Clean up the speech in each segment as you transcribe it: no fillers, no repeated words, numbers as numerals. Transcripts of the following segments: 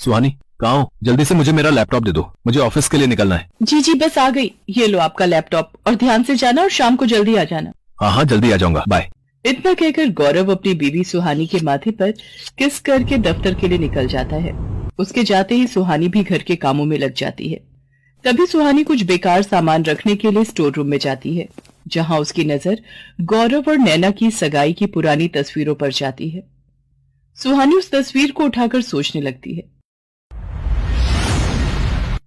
सुहानी, कहाँ हो? जल्दी से मुझे मेरा लैपटॉप दे दो, मुझे ऑफिस के लिए निकलना है। जी जी बस आ गई। ये लो आपका लैपटॉप और ध्यान से जाना और शाम को जल्दी आ जाना। हाँ हाँ, जल्दी आ जाऊंगा, बाय। इतना कहकर गौरव अपनी बीवी सुहानी के माथे पर किस करके दफ्तर के लिए निकल जाता है। उसके जाते ही सुहानी भी घर के कामों में लग जाती है। तभी सुहानी कुछ बेकार सामान रखने के लिए स्टोर रूम में जाती है, जहां उसकी नजर गौरव और नैना की सगाई की पुरानी तस्वीरों पर जाती है। सुहानी उस तस्वीर को उठाकर सोचने लगती है।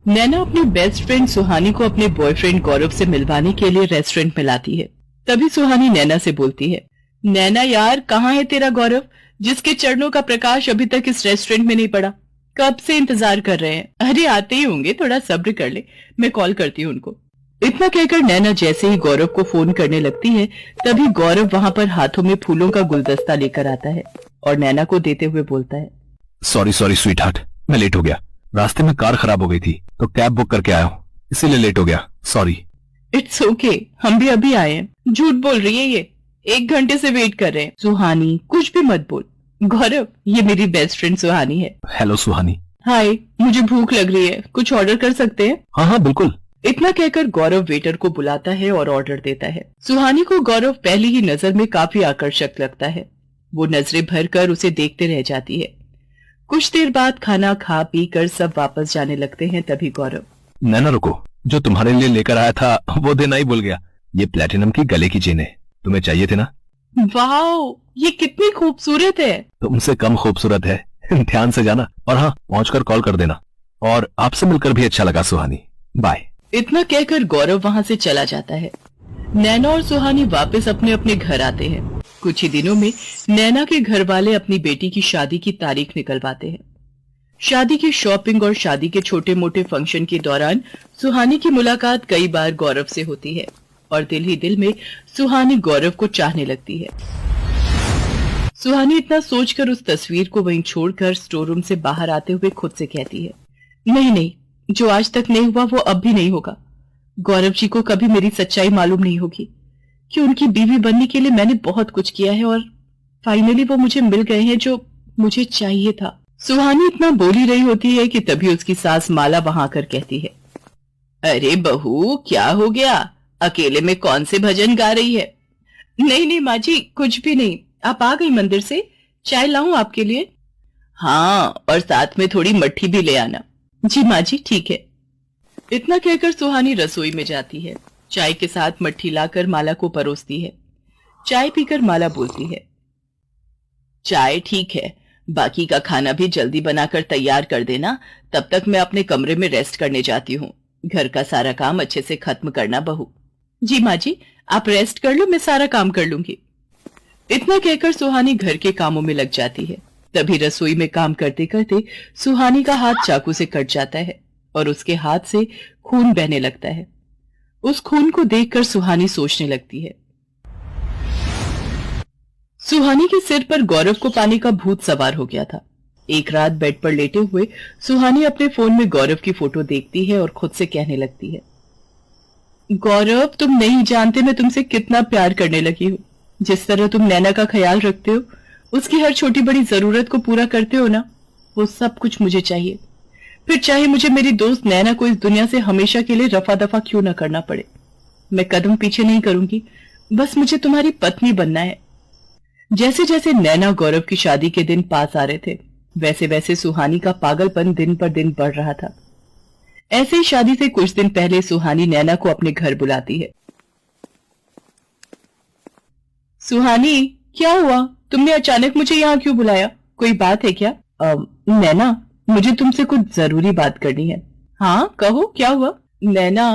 नैना अपनी बेस्ट फ्रेंड सुहानी को अपने बॉयफ्रेंड गौरव से मिलवाने के लिए रेस्टोरेंट में लाती है। तभी सुहानी नैना से बोलती है, नैना यार, कहाँ है तेरा गौरव, जिसके चरणों का प्रकाश अभी तक इस रेस्टोरेंट में नहीं पड़ा? कब से इंतजार कर रहे हैं। अरे आते ही होंगे, थोड़ा सब्र कर ले, मैं कॉल करती हूँ उनको। इतना कहकर नैना जैसे ही गौरव को फोन करने लगती है, तभी गौरव वहां पर हाथों में फूलों का गुलदस्ता लेकर आता है और नैना को देते हुए बोलता है, सॉरी सॉरी स्वीट हार्ट, मैं लेट हो गया। रास्ते में कार खराब हो गई थी तो कैब बुक करके आया हूँ, इसीलिए लेट हो गया, सॉरी। इट्स ओके, हम भी अभी आए हैं। झूठ बोल रही है ये, 1 घंटे से वेट कर रहे हैं। सुहानी कुछ भी मत बोल। गौरव, ये मेरी बेस्ट फ्रेंड सुहानी है। हेलो सुहानी। हाय, मुझे भूख लग रही है, कुछ ऑर्डर कर सकते हैं? हाँ हाँ बिल्कुल। इतना कहकर गौरव वेटर को बुलाता है और ऑर्डर देता है। सुहानी को गौरव पहली ही नजर में काफी आकर्षक लगता है। वो नजरें भर कर उसे देखते रह जाती है। कुछ देर बाद खाना खा पी कर सब वापस जाने लगते हैं। तभी गौरव, नैना रुको, जो तुम्हारे लिए लेकर आया था वो देना ही भूल गया। ये प्लेटिनम की गले की चेन है, तुम्हें चाहिए थे ना? वाओ, ये कितनी खूबसूरत है। तुमसे कम खूबसूरत है। ध्यान से जाना और हाँ, पहुंचकर कॉल कर देना। और आपसे मिलकर भी अच्छा लगा सुहानी, बाय। इतना कहकर गौरव वहां से चला जाता है। नैना और सुहानी वापस अपने अपने घर आते हैं। कुछ ही दिनों में नैना के घर वाले अपनी बेटी की शादी की तारीख निकलवाते हैं। शादी की शॉपिंग और शादी के छोटे मोटे फंक्शन के दौरान सुहानी की मुलाकात कई बार गौरव से होती है और दिल ही दिल में सुहानी गौरव को चाहने लगती है। सुहानी इतना सोचकर उस तस्वीर को वहीं छोड़कर स्टोर रूम से बाहर आते हुए खुद से कहती है, नहीं नहीं, जो आज तक नहीं हुआ वो अब भी नहीं होगा। गौरव जी को कभी मेरी सच्चाई मालूम नहीं होगी कि उनकी बीवी बनने के लिए मैंने बहुत कुछ किया है और फाइनली वो मुझे मिल गए हैं जो मुझे चाहिए था। सुहानी इतना बोल ही रही होती है कि तभी उसकी सास माला वहां आकर कहती है, अरे बहू, क्या हो गया, अकेले में कौन से भजन गा रही है? नहीं नहीं माँ जी, कुछ भी नहीं। आप आ गई मंदिर से, चाय लाऊं आपके लिए? हाँ, और साथ में थोड़ी मट्ठी भी ले आना। जी माँ जी, ठीक है। इतना कहकर सुहानी रसोई में जाती है। चाय के साथ मट्ठी लाकर माला को परोसती है। चाय पीकर माला बोलती है, चाय ठीक है, बाकी का खाना भी जल्दी बनाकर तैयार कर देना, तब तक मैं अपने कमरे में रेस्ट करने जाती हूँ। घर का सारा काम अच्छे से खत्म करना बहू। जी माँ जी, आप रेस्ट कर लो, मैं सारा काम कर लूंगी। इतना कहकर सुहानी घर के कामों में लग जाती है। तभी रसोई में काम करते करते सुहानी का हाथ चाकू से कट जाता है और उसके हाथ से खून बहने लगता है। उस खून को देखकर सुहानी सोचने लगती है। सुहानी के सिर पर गौरव को पाने का भूत सवार हो गया था। एक रात बेड पर लेटे हुए सुहानी अपने फोन में गौरव की फोटो देखती है और खुद से कहने लगती है, गौरव, तुम नहीं जानते मैं तुमसे कितना प्यार करने लगी हूँ। जिस तरह तुम नैना का ख्याल रखते हो, उसकी हर छोटी बड़ी जरूरत को पूरा करते हो ना, वो सब कुछ मुझे चाहिए। फिर चाहे मुझे मेरी दोस्त नैना को इस दुनिया से हमेशा के लिए रफा दफा क्यों न करना पड़े, मैं कदम पीछे नहीं करूंगी। बस मुझे तुम्हारी पत्नी बनना है। जैसे जैसे नैना गौरव की शादी के दिन पास आ रहे थे, वैसे वैसे सुहानी का पागलपन दिन पर दिन बढ़ रहा था। ऐसे ही शादी से कुछ दिन पहले सुहानी नैना को अपने घर बुलाती है। सुहानी, क्या हुआ, तुमने अचानक मुझे यहाँ क्यों बुलाया? कोई बात है क्या? नैना, मुझे तुमसे कुछ जरूरी बात करनी है। हाँ कहो, क्या हुआ? नैना,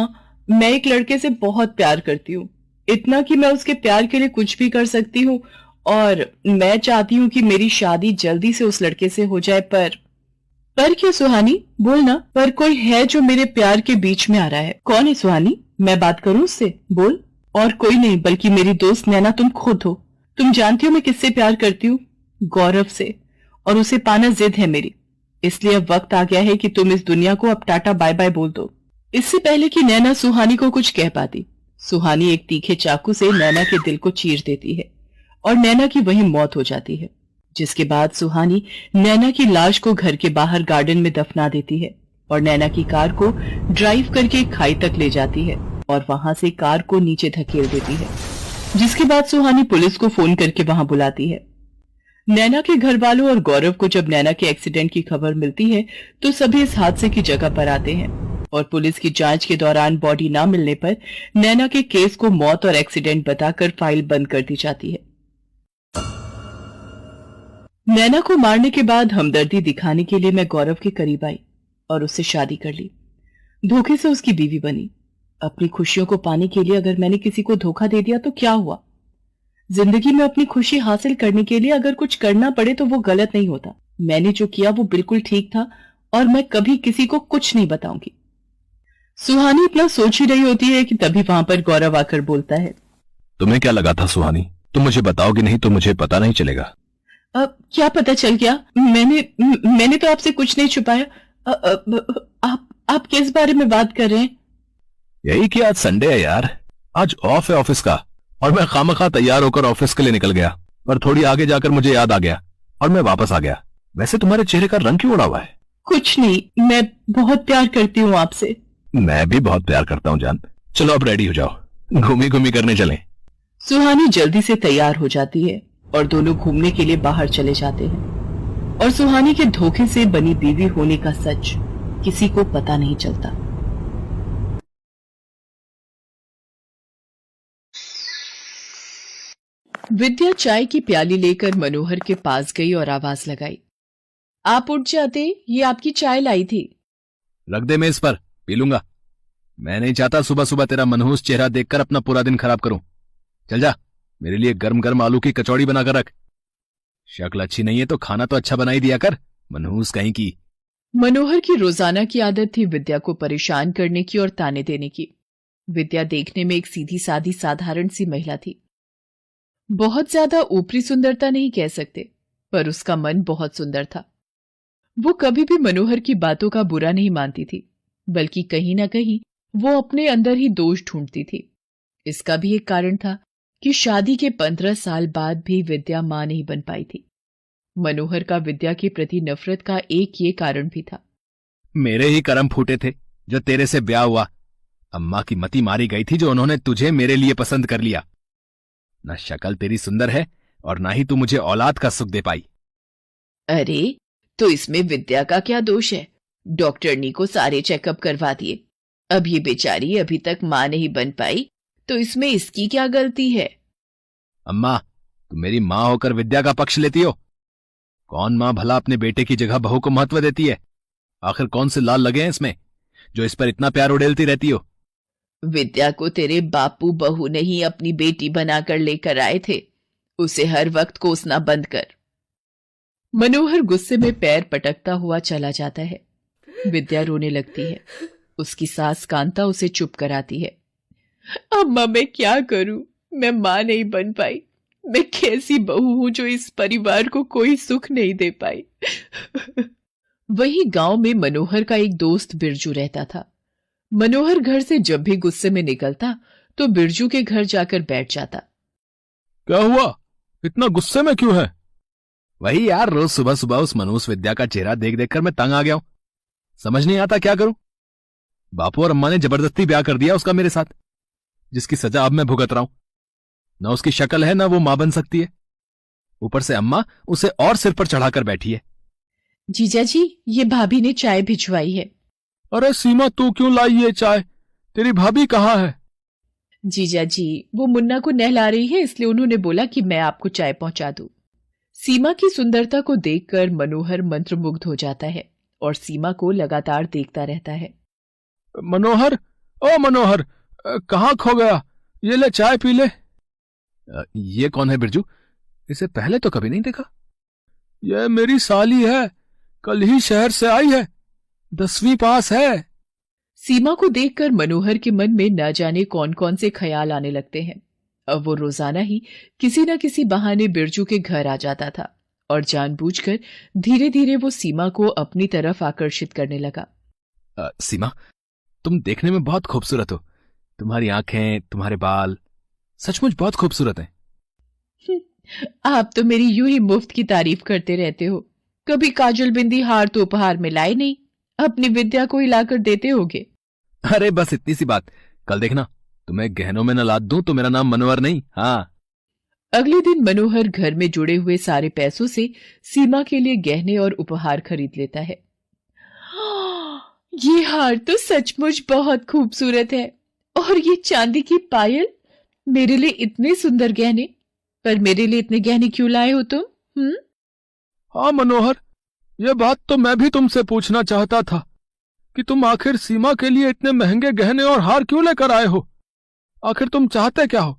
मैं एक लड़के से बहुत प्यार करती हूँ, इतना कि मैं उसके प्यार के लिए कुछ भी कर सकती हूँ और मैं चाहती हूँ कि मेरी शादी जल्दी से उस लड़के से हो जाए। पर क्या सुहानी, बोलना। पर कोई है जो मेरे प्यार के बीच में आ रहा है। कौन है सुहानी? मैं बात करूं उससे? बोल। और कोई नहीं बल्कि मेरी दोस्त नैना, तुम खुद हो। तुम जानती हो मैं किससे प्यार करती हूँ? गौरव से, और उसे पाना जिद है मेरी। इसलिए अब वक्त आ गया है कि तुम इस दुनिया को अब टाटा बाय बाय बोल दो। इससे पहले कि नैना सुहानी को कुछ कह पाती, सुहानी एक तीखे चाकू से नैना के दिल को चीर देती है और नैना की वहीं मौत हो जाती है। जिसके बाद सुहानी नैना की लाश को घर के बाहर गार्डन में दफना देती है और नैना की कार को ड्राइव करके खाई तक ले जाती है और वहां से कार को नीचे धकेल देती है, जिसके बाद सुहानी पुलिस को फोन करके वहां बुलाती है। नैना के घर वालों और गौरव को जब नैना के एक्सीडेंट की खबर मिलती है तो सभी इस हादसे की जगह पर आते हैं और पुलिस की जांच के दौरान बॉडी न मिलने पर नैना के केस को मौत और एक्सीडेंट बताकर फाइल बंद कर दी जाती है। नैना को मारने के बाद हमदर्दी दिखाने के लिए मैं गौरव के करीब आई और उससे शादी कर ली। धोखे से उसकी बीवी बनी। अपनी खुशियों को पाने के लिए अगर मैंने किसी को धोखा दे दिया तो क्या हुआ? जिंदगी में अपनी खुशी हासिल करने के लिए अगर कुछ करना पड़े तो वो गलत नहीं होता। मैंने जो किया वो बिल्कुल ठीक था और मैं कभी किसी को कुछ नहीं बताऊंगी। सुहानी इतना सोच ही रही होती है कि तभी वहां पर गौरव आकर बोलता है, तुम्हें क्या लगा था सुहानी? तुम मुझे बताओगे नहीं तो मुझे पता नहीं चलेगा। अब क्या पता चल गया? मैंने तो आपसे कुछ नहीं छुपाया। आप किस बारे में बात कर रहे हैं? यही कि आज संडे है यार, आज ऑफ है ऑफिस का और मैं खामखा तैयार होकर ऑफिस के लिए निकल गया, पर थोड़ी आगे जाकर मुझे याद आ गया और मैं वापस आ गया। वैसे तुम्हारे चेहरे का रंग क्यों उड़ा हुआ है? कुछ नहीं, मैं बहुत प्यार करती हूँ आपसे। मैं भी बहुत प्यार करता हूँ जान। चलो अब रेडी हो जाओ, घूमी घूमी करने चलें। सुहानी जल्दी से तैयार हो जाती है और दोनों घूमने के लिए बाहर चले जाते हैं और सुहानी के धोखे से बनी बीवी होने का सच किसी को पता नहीं चलता। विद्या चाय की प्याली लेकर मनोहर के पास गई और आवाज लगाई, आप उठ जाते, ये आपकी चाय लाई थी। रख दे मेज पर, पी लूंगा। मैं नहीं चाहता सुबह सुबह तेरा मनहूस चेहरा देखकर अपना पूरा दिन खराब करूं। चल जा, मेरे लिए गर्म गर्म आलू की कचौड़ी बनाकर रख। शक्ल अच्छी नहीं है तो खाना तो अच्छा बना ही दिया कर, मनहूस कहीं की। मनोहर की रोजाना की आदत थी विद्या को परेशान करने की और ताने देने की। विद्या देखने में एक सीधी सादी साधारण सी महिला थी। बहुत ज्यादा ऊपरी सुंदरता नहीं कह सकते, पर उसका मन बहुत सुंदर था। वो कभी भी मनोहर की बातों का बुरा नहीं मानती थी, बल्कि कहीं ना कहीं वो अपने अंदर ही दोष ढूंढती थी। इसका भी एक कारण था कि शादी के 15 साल बाद भी विद्या मां नहीं बन पाई थी। मनोहर का विद्या के प्रति नफरत का एक ये कारण भी था। मेरे ही कर्म फूटे थे जो तेरे से ब्याह हुआ। अम्मा की मती मारी गई थी जो उन्होंने तुझे मेरे लिए पसंद कर लिया। न शक्ल तेरी सुंदर है और ना ही तू मुझे औलाद का सुख दे पाई। अरे, तो इसमें विद्या का क्या दोष है? डॉक्टरनी को सारे चेकअप करवा दिए, अब ये बेचारी अभी तक मां नहीं बन पाई, तो इसमें इसकी क्या गलती है? अम्मा, तुम मेरी मां होकर विद्या का पक्ष लेती हो। कौन मां भला अपने बेटे की जगह बहू को महत्व देती है? आखिर कौन से लाल लगे हैं इसमें जो इस पर इतना प्यार उड़ेलती रहती हो? विद्या को तेरे बापू बहू ने ही अपनी बेटी बनाकर लेकर आए थे, उसे हर वक्त कोसना बंद कर। मनोहर गुस्से में पैर पटकता हुआ चला जाता है। विद्या रोने लगती है। उसकी सास कांता उसे चुप कराती है। अम्मा, मैं क्या करूं? मैं मां नहीं बन पाई। मैं कैसी बहू हूं जो इस परिवार को कोई सुख नहीं दे पाई। वही गांव में मनोहर का एक दोस्त बिरजू रहता था। मनोहर घर से जब भी गुस्से में निकलता तो बिरजू के घर जाकर बैठ जाता। क्या हुआ? इतना गुस्से में क्यों है? वही यार, रोज सुबह सुबह उस मनहूस विद्या का चेहरा देख देखकर मैं तंग आ गया हूं। समझ नहीं आता क्या करूं। बापू और अम्मा ने जबरदस्ती ब्याह कर दिया उसका मेरे साथ, जिसकी सजा अब मैं भुगत रहा हूं। न उसकी शक्ल है, न वो मां बन सकती है। ऊपर से अम्मा उसे और सिर पर चढ़ाकर बैठी है। जीजा जी, ये भाभी ने चाय भिजवाई है। अरे सीमा, तू क्यों लाई ये चाय? तेरी भाभी कहाँ है? जीजा जी, वो मुन्ना को नहला रही है, इसलिए उन्होंने बोला कि मैं आपको चाय पहुंचा दूं। सीमा की सुंदरता को देखकर मनोहर मंत्रमुग्ध हो जाता है और सीमा को लगातार देखता रहता है। मनोहर, ओ मनोहर, कहाँ खो गया? ये ले चाय पी ले। ये कौन है बिरजू? इसे पहले तो कभी नहीं देखा। ये मेरी साली है, कल ही शहर से आई है, 10वीं पास है। सीमा को देखकर मनोहर के मन में न जाने कौन कौन से ख्याल आने लगते हैं। अब वो रोजाना ही किसी न किसी बहाने बिरजू के घर आ जाता था और जानबूझकर धीरे धीरे वो सीमा को अपनी तरफ आकर्षित करने लगा। सीमा, तुम देखने में बहुत खूबसूरत हो। तुम्हारी आंखें, तुम्हारे बाल सचमुच बहुत खूबसूरत हैं। आप तो मेरी यूं ही मुफ्त की तारीफ करते रहते हो। कभी काजल बिंदी हार तो उपहार में लाए नहीं, अपनी विद्या को ही लाकर देते होगे। अरे बस इतनी सी बात, कल देखना तुम्हें गहनों में न लाद दूं तो मेरा नाम मनोहर नहीं। हाँ। अगले दिन मनोहर घर में जुड़े हुए सारे पैसों से सीमा के लिए गहने और उपहार खरीद लेता है। ये हार तो सचमुच बहुत खूबसूरत है, और ये चांदी की पायल, मेरे लिए इतने सुंदर गहने। पर मेरे लिए इतने गहने क्यों लाए हो तुम? हाँ मनोहर, ये बात तो मैं भी तुमसे पूछना चाहता था कि तुम आखिर सीमा के लिए इतने महंगे गहने और हार क्यों लेकर आए हो? आखिर तुम चाहते क्या हो?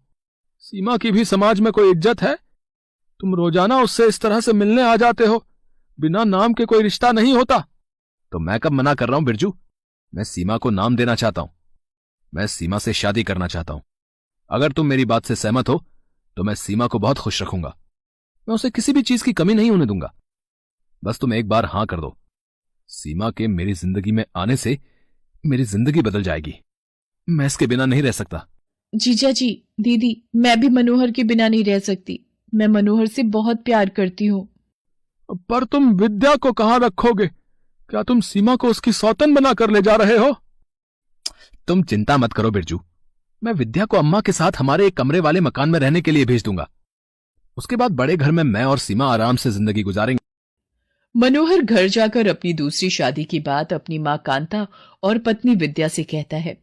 सीमा की भी समाज में कोई इज्जत है? तुम रोजाना उससे इस तरह से मिलने आ जाते हो, बिना नाम के कोई रिश्ता नहीं होता। तो मैं कब मना कर रहा हूं बिरजू? मैं सीमा को नाम देना चाहता हूं, मैं सीमा से शादी करना चाहता हूं। अगर तुम मेरी बात से सहमत हो तो मैं सीमा को बहुत खुश रखूंगा, मैं उसे किसी भी चीज की कमी नहीं होने दूंगा। बस तुम एक बार हां कर दो, सीमा के मेरी जिंदगी में आने से मेरी जिंदगी बदल जाएगी। मैं इसके बिना नहीं रह सकता। जीजा जी, दीदी, मैं भी मनोहर के बिना नहीं रह सकती। मैं मनोहर से बहुत प्यार करती हूँ। पर तुम विद्या को कहां रखोगे? क्या तुम सीमा को उसकी सौतन बना कर ले जा रहे हो? तुम चिंता मत करो बिरजू, मैं विद्या को अम्मा के साथ हमारे एक कमरे वाले मकान में रहने के लिए भेज दूंगा। उसके बाद बड़े घर में मैं और सीमा आराम से जिंदगी गुजारेंगे। मनोहर घर जाकर अपनी दूसरी शादी की बात अपनी मां कांता और पत्नी विद्या से कहता है।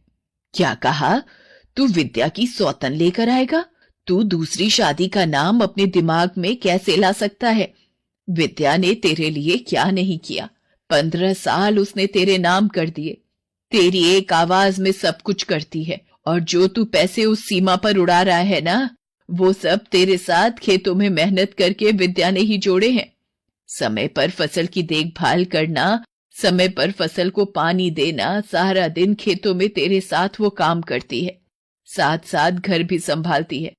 क्या कहा? तू विद्या की सौतन लेकर आएगा? तू दूसरी शादी का नाम अपने दिमाग में कैसे ला सकता है? विद्या ने तेरे लिए क्या नहीं किया? 15 साल उसने तेरे नाम कर दिए। तेरी एक आवाज में सब कुछ करती है, और जो तू पैसे उस सीमा पर उड़ा रहा है ना, वो सब तेरे साथ खेतों में मेहनत करके विद्या ने ही जोड़े हैं। समय पर फसल की देखभाल करना, समय पर फसल को पानी देना, सारा दिन खेतों में तेरे साथ वो काम करती है, साथ साथ घर भी संभालती है।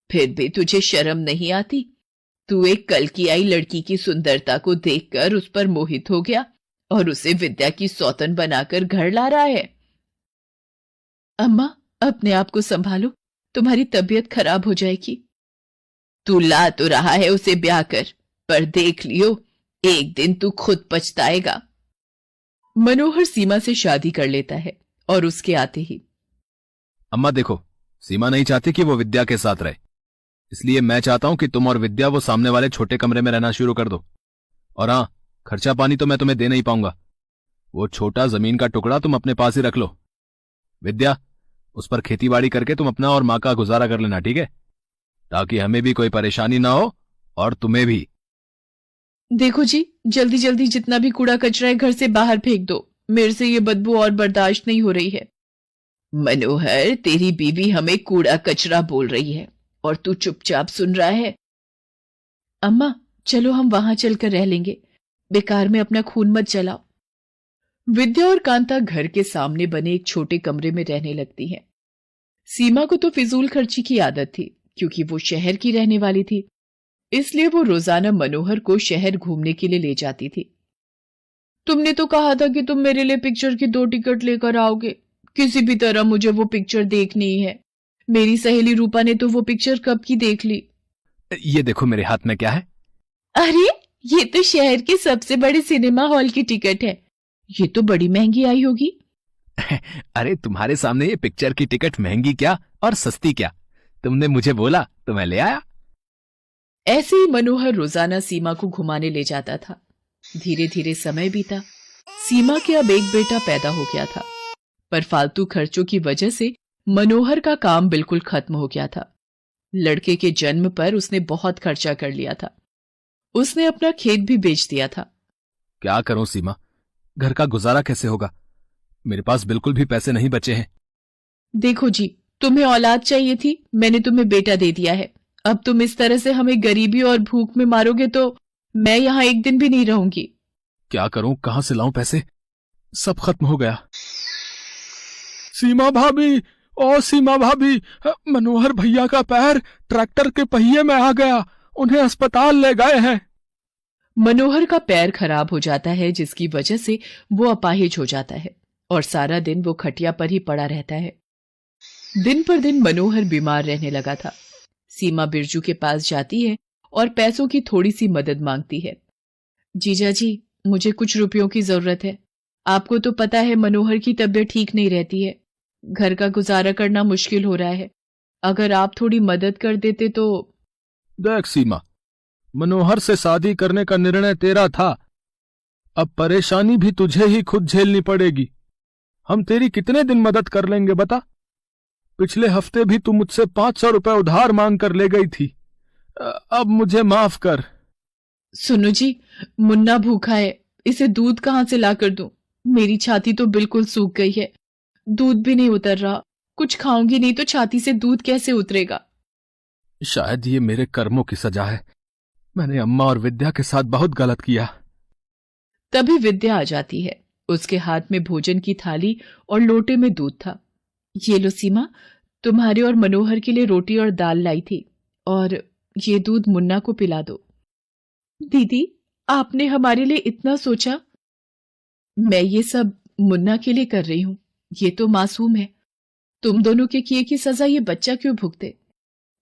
फिर भी तुझे शर्म नहीं आती? तू एक कल की आई लड़की की सुंदरता को देखकर उस पर मोहित हो गया और उसे विद्या की सौतन बनाकर घर ला रहा है। अम्मा, अपने आप को संभालो, तुम्हारी तबीयत खराब हो जाएगी। तू ला तो रहा है उसे ब्याह कर, पर देख लियो, एक दिन तू खुद पछताएगा। मनोहर सीमा से शादी कर लेता है और उसके आते ही, अम्मा देखो, सीमा नहीं चाहती कि वो विद्या के साथ रहे, इसलिए मैं चाहता हूं कि तुम और विद्या वो सामने वाले छोटे कमरे में रहना शुरू कर दो। और हाँ, खर्चा पानी तो मैं तुम्हें दे नहीं पाऊंगा। वो छोटा जमीन का टुकड़ा तुम अपने पास ही रख लो। विद्या, उस पर खेतीबाड़ी करके तुम अपना और मां का गुजारा कर लेना, ठीक है? ताकि हमें भी कोई परेशानी ना हो और तुम्हें भी। देखो जी, जल्दी जल्दी जितना भी कूड़ा कचरा है घर से बाहर फेंक दो। मेरे से ये बदबू और बर्दाश्त नहीं हो रही है। मनोहर, तेरी बीवी हमें कूड़ा कचरा बोल रही है और तू चुपचाप सुन रहा है। अम्मा, चलो हम वहां चलकर रह लेंगे, बेकार में अपना खून मत जलाओ। विद्या और कांता घर के सामने बने एक छोटे कमरे में रहने लगती हैं। सीमा को तो फिजूल खर्ची की आदत थी, क्योंकि वो शहर की रहने वाली थी, इसलिए वो रोजाना मनोहर को शहर घूमने के लिए ले जाती थी। तुमने तो कहा था कि तुम मेरे लिए पिक्चर की 2 टिकट लेकर आओगे। किसी भी तरह मुझे वो पिक्चर देखनी ही है। मेरी सहेली रूपा ने तो वो पिक्चर कब की देख ली। ये देखो मेरे हाथ में क्या है। अरे, ये तो शहर के सबसे बड़े सिनेमा हॉल की टिकट है। ये तो बड़ी महंगी आई होगी। अरे तुम्हारे सामने ये पिक्चर की टिकट महंगी क्या और सस्ती क्या? तुमने मुझे बोला तो मैं ले आया। ऐसे ही मनोहर रोजाना सीमा को घुमाने ले जाता था। धीरे धीरे समय बीता। सीमा के अब एक बेटा पैदा हो गया था, पर फालतू खर्चों की वजह से मनोहर का काम बिल्कुल खत्म हो गया था। लड़के के जन्म पर उसने बहुत खर्चा कर लिया था। उसने अपना खेत भी बेच दिया था। क्या करूं सीमा, घर का गुजारा कैसे होगा? मेरे पास बिल्कुल भी पैसे नहीं बचे हैं। देखो जी, तुम्हें औलाद चाहिए थी, मैंने तुम्हें बेटा दे दिया है। अब तुम इस तरह से हमें गरीबी और भूख में मारोगे तो मैं यहां एक दिन भी नहीं रहूंगी। क्या करूं, कहां से लाऊं पैसे? सब खत्म हो गया। सीमा भाभी, ओ सीमा भाभी, मनोहर भैया का पैर ट्रैक्टर के पहिए में आ गया, उन्हें अस्पताल ले गए हैं। मनोहर का पैर खराब हो जाता है, जिसकी वजह से वो अपाहिज हो जाता है और सारा दिन वो खटिया पर ही पड़ा रहता है। दिन पर दिन मनोहर बीमार रहने लगा था। सीमा बिरजू के पास जाती है और पैसों की थोड़ी सी मदद मांगती है। जीजा जी, मुझे कुछ रुपयों की जरूरत है। आपको तो पता है मनोहर की तबीयत ठीक नहीं रहती है। घर का गुजारा करना मुश्किल हो रहा है। अगर आप थोड़ी मदद कर देते तो। देख सीमा, मनोहर से शादी करने का निर्णय तेरा था। अब परेशानी भी तुझे ही खुद झेलनी पड़ेगी। हम तेरी कितने दिन मदद कर लेंगे बता? पिछले हफ्ते भी तू मुझसे 500 रुपए उधार मांग कर ले गई थी। अब मुझे माफ कर। सुनो जी, मुन्ना भूखा है, इसे दूध कहाँ से ला कर दूं? मेरी छाती तो बिल्कुल सूख गई है, दूध भी नहीं उतर रहा। कुछ खाऊंगी नहीं तो छाती से दूध कैसे उतरेगा? शायद ये मेरे कर्मों की सजा है। मैंने अम्मा और विद्या के साथ बहुत गलत किया। तभी विद्या आ जाती है। उसके हाथ में भोजन की थाली और लोटे में दूध था। ये लो सीमा, तुम्हारे और मनोहर के लिए रोटी और दाल लाई थी, और ये दूध मुन्ना को पिला दो। दीदी, आपने हमारे लिए इतना सोचा। मैं ये सब मुन्ना के लिए कर रही हूं। ये तो मासूम है। तुम दोनों के किए की सजा ये बच्चा क्यों भुगते?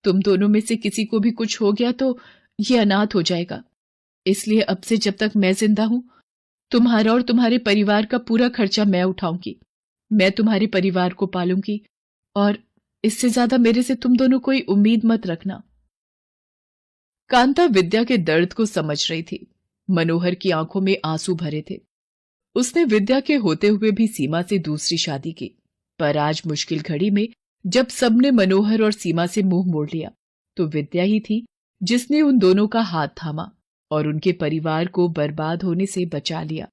तुम दोनों में से किसी को भी कुछ हो गया तो ये अनाथ हो जाएगा। इसलिए अब से जब तक मैं जिंदा हूं, तुम्हारा और तुम्हारे परिवार का पूरा खर्चा मैं उठाऊंगी। मैं तुम्हारे परिवार को पालूंगी, और इससे ज्यादा मेरे से तुम दोनों कोई उम्मीद मत रखना। कांता विद्या के दर्द को समझ रही थी। मनोहर की आंखों में आंसू भरे थे। उसने विद्या के होते हुए भी सीमा से दूसरी शादी की, पर आज मुश्किल घड़ी में जब सबने मनोहर और सीमा से मुंह मोड़ लिया, तो विद्या ही थी जिसने उन दोनों का हाथ थामा और उनके परिवार को बर्बाद होने से बचा लिया।